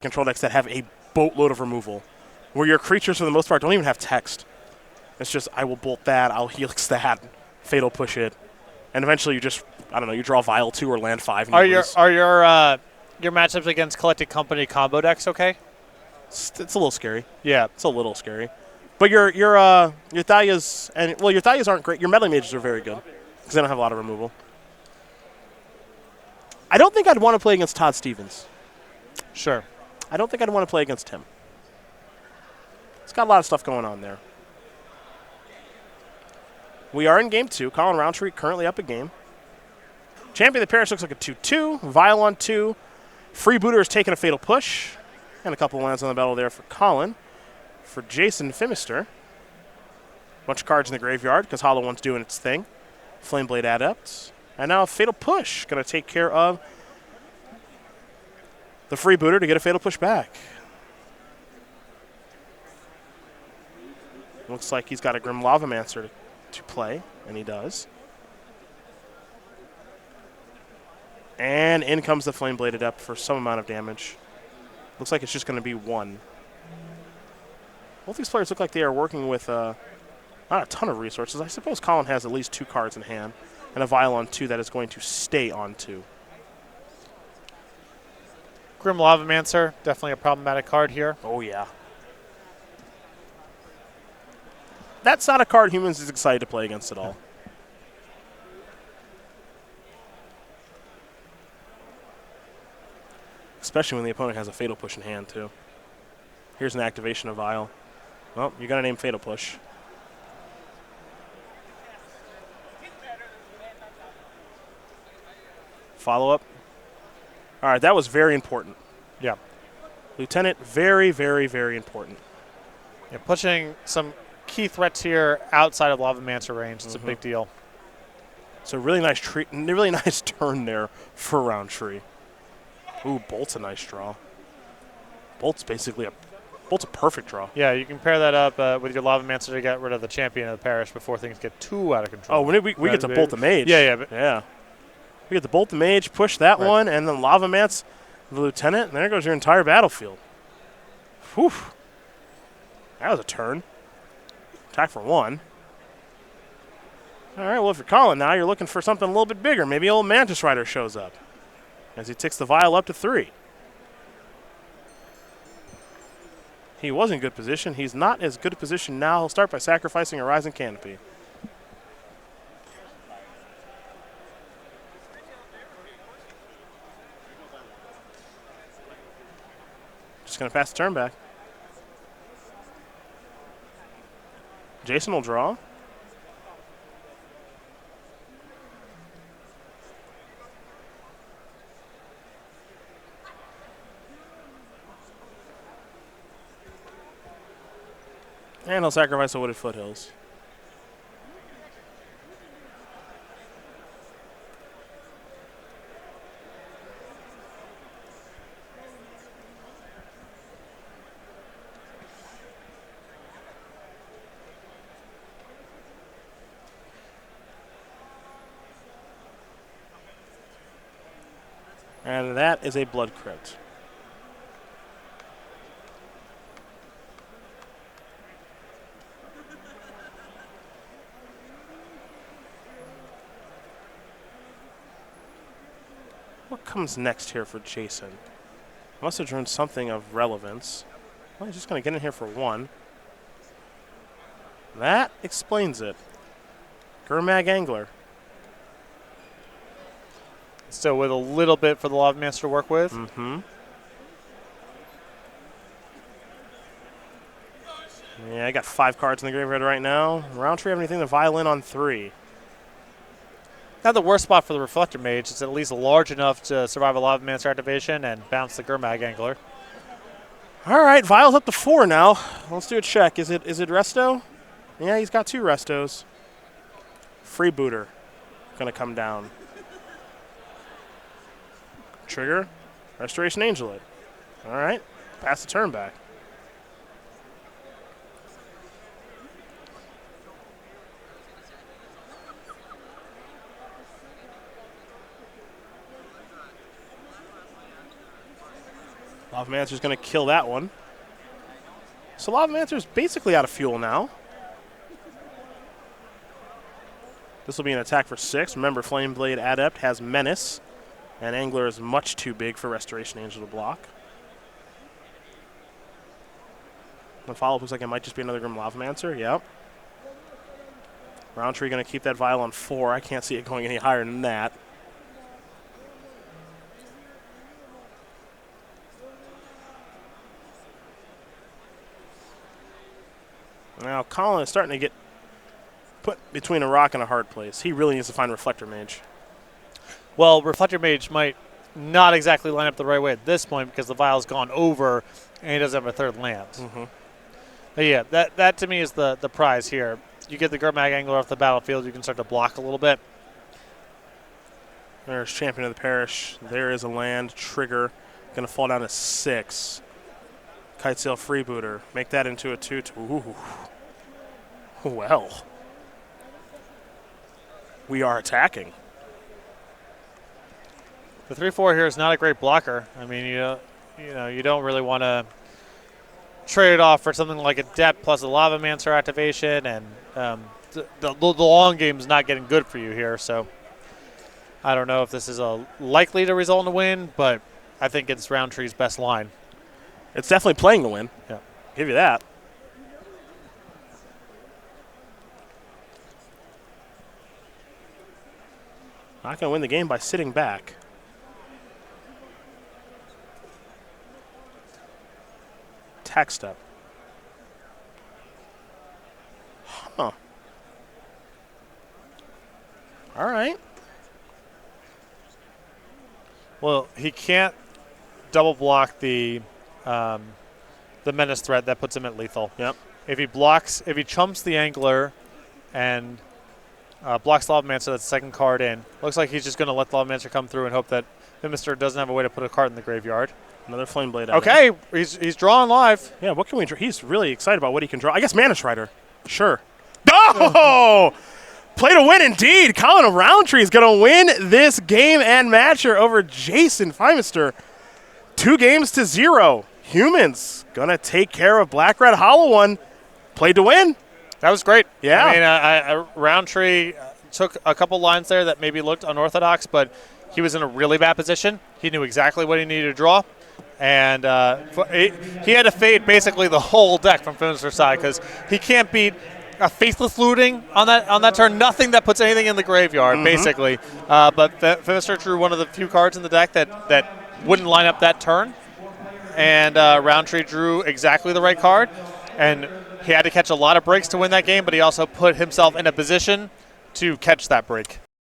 control decks that have a boatload of removal, where your creatures for the most part don't even have text. It's just, I will bolt that, I'll helix that, fatal push it, and eventually you just, I don't know, you draw Vial 2 or land 5 and you lose. Are your matchups against Collected Company combo decks okay? It's a little scary. Yeah. It's a little scary. But your Thalias, your Thalias aren't great. Your Meddling Mages are very good because they don't have a lot of removal. I don't think I'd want to play against Todd Stevens. Sure. I don't think I'd want to play against him. It's got a lot of stuff going on there. We are in game 2. Collin Rountree currently up a game. Champion of the Parish looks like a 2-2. Vial on 2. Freebooter is taking a fatal push. And a couple lands on the battle there for Collin. For Jason Phimister. Bunch of cards in the graveyard because Hollow One's doing its thing. Flameblade Adept. And now a fatal push. Going to take care of the Freebooter to get a fatal push back. Looks like he's got a Grim Lavamancer to play, and he does. And in comes the Flameblade Adept for some amount of damage. Looks like it's just going to be 1. Both these players look like they are working with not a ton of resources. I suppose Collin has at least 2 cards in hand, and a Vial on 2 that is going to stay on 2. Grim Lavamancer, definitely a problematic card here. Oh, yeah. That's not a card Humans is excited to play against at all. Especially when the opponent has a Fatal Push in hand, too. Here's an activation of Vial. Well, you're going to name Fatal Push. Follow-up. All right, that was very important. Yeah. Lieutenant, very, very, very important. Yeah, pushing some key threats here outside of Lavamancer range. It's a big deal. It's a really nice really nice turn there for Rountree. Ooh, Bolt's a nice draw. Bolt's a perfect draw. Yeah, you can pair that up with your Lavamancer to get rid of the champion of the parish before things get too out of control. Oh, we get to Bolt the Mage. Yeah. Yeah. We get to Bolt the Mage, push that one, and then Lavamance the Lieutenant, and there goes your entire battlefield. Whew. That was a turn. Attack for 1. All right, well, if you're Collin now, you're looking for something a little bit bigger. Maybe old Mantis Rider shows up as he ticks the Vial up to 3. He was in good position. He's not as good a position now. He'll start by sacrificing a Rising Canopy. Just going to pass the turn back. Jason will draw. And he'll sacrifice the Wooded Foothills. And that is a Blood Crypt. What comes next here for Jason? Must have drawn something of relevance. Well, he's just going to get in here for 1. That explains it. Gurmag Angler. Still with a little bit for the Lavamancer to work with. Yeah, I got 5 cards in the graveyard right now. Rountree have anything to Violin on 3. Not the worst spot for the Reflector Mage. It's at least large enough to survive a Lavamancer activation and bounce the Gurmag Angler. All right, Vial's up to 4 now. Let's do a check. Is it Resto? Yeah, he's got 2 Restos. Freebooter going to come down. Trigger, Restoration Angelet. All right, pass the turn back. Lavamancer's going to kill that one. So Lavamancer's basically out of fuel now. This will be an attack for 6. Remember, Flameblade Adept has Menace, and Angler is much too big for Restoration Angel to block. The follow-up looks like it might just be another Grim Lavamancer. Yep. Rountree going to keep that Vial on 4. I can't see it going any higher than that. Now, Collin is starting to get put between a rock and a hard place. He really needs to find Reflector Mage. Well, Reflector Mage might not exactly line up the right way at this point because the Vial's gone over and he doesn't have a third land. But yeah, that to me is the prize here. You get the Gurmag Angler off the battlefield, you can start to block a little bit. There's Champion of the Parish. There is a land. Trigger. Going to fall down to 6. Kitesail Freebooter. Make that into a 2-2. Ooh. Well. We are attacking. The 3/4 here is not a great blocker. I mean, you don't really want to trade it off for something like a Adept plus a Lavamancer activation, and the long game is not getting good for you here. So I don't know if this is likely to result in a win, but I think it's Rountree's best line. It's definitely playing to win. Yeah, give you that. Not going to win the game by sitting back. Attack step. Huh. All right. Well, he can't double block the Menace threat that puts him at lethal. Yep. If he chumps the Angler and blocks Lavamancer, that's the second card in. Looks like he's just going to let Lavamancer come through and hope that Phimister doesn't have a way to put a card in the graveyard. Another Flameblade. Okay, he's drawing live. Yeah, what can we draw? He's really excited about what he can draw. I guess Mana Strider. Sure. Oh! Play to win indeed. Collin Rountree is going to win this game and matcher over Jason Phimister. 2-0. Humans going to take care of Black Red Hollow One. Played to win. That was great. Yeah. I mean, Rountree took a couple lines there that maybe looked unorthodox, but he was in a really bad position. He knew exactly what he needed to draw. And he had to fade basically the whole deck from Phimister's side because he can't beat a Faithless Looting on that turn. Nothing that puts anything in the graveyard, basically. But Phimister drew one of the few cards in the deck that wouldn't line up that turn. And Rountree drew exactly the right card. And he had to catch a lot of breaks to win that game, but he also put himself in a position to catch that break.